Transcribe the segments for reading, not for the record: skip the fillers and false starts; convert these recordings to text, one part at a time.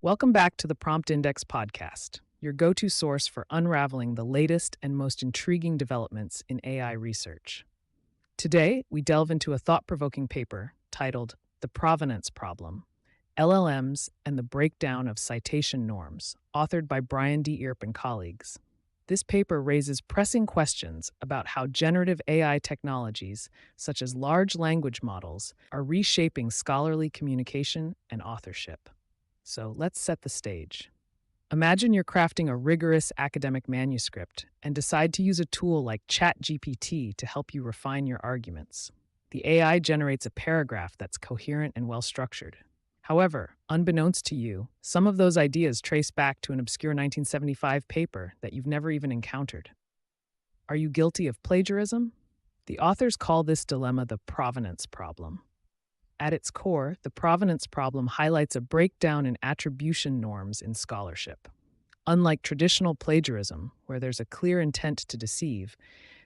Welcome back to the Prompt Index podcast, your go-to source for unraveling the latest and most intriguing developments in AI research. Today, we delve into a thought-provoking paper titled The Provenance Problem, LLMs and the Breakdown of Citation Norms, authored by Brian D. Earp and colleagues. This paper raises pressing questions about how generative AI technologies, such as large language models, are reshaping scholarly communication and authorship. So let's set the stage. Imagine you're crafting a rigorous academic manuscript and decide to use a tool like ChatGPT to help you refine your arguments. The AI generates a paragraph that's coherent and well-structured. However, unbeknownst to you, some of those ideas trace back to an obscure 1975 paper that you've never even encountered. Are you guilty of plagiarism? The authors call this dilemma the provenance problem. At its core, the provenance problem highlights a breakdown in attribution norms in scholarship. Unlike traditional plagiarism, where there's a clear intent to deceive,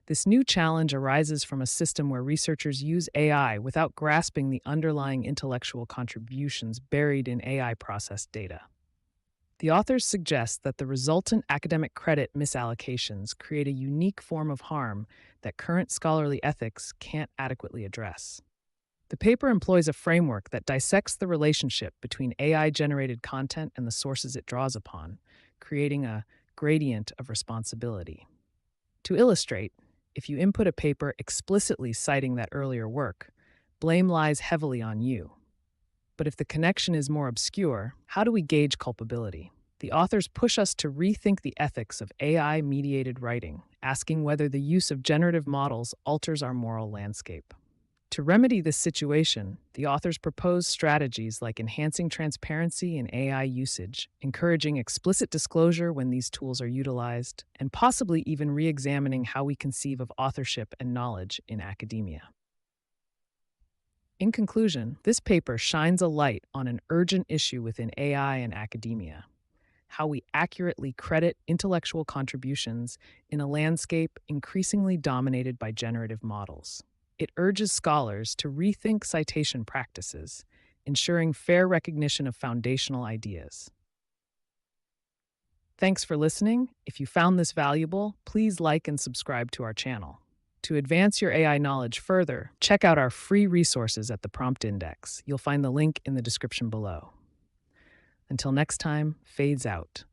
this new challenge arises from a system where researchers use AI without grasping the underlying intellectual contributions buried in AI-processed data. The authors suggest that the resultant academic credit misallocations create a unique form of harm that current scholarly ethics can't adequately address. The paper employs a framework that dissects the relationship between AI-generated content and the sources it draws upon, creating a gradient of responsibility. To illustrate, if you input a paper explicitly citing that earlier work, blame lies heavily on you. But if the connection is more obscure, how do we gauge culpability? The authors push us to rethink the ethics of AI-mediated writing, asking whether the use of generative models alters our moral landscape. To remedy this situation, the authors propose strategies like enhancing transparency in AI usage, encouraging explicit disclosure when these tools are utilized, and possibly even re-examining how we conceive of authorship and knowledge in academia. In conclusion, this paper shines a light on an urgent issue within AI and academia: how we accurately credit intellectual contributions in a landscape increasingly dominated by generative models. It urges scholars to rethink citation practices, ensuring fair recognition of foundational ideas. Thanks for listening. If you found this valuable, please like and subscribe to our channel. To advance your AI knowledge further, check out our free resources at the Prompt Index. You'll find the link in the description below. Until next time, fades out.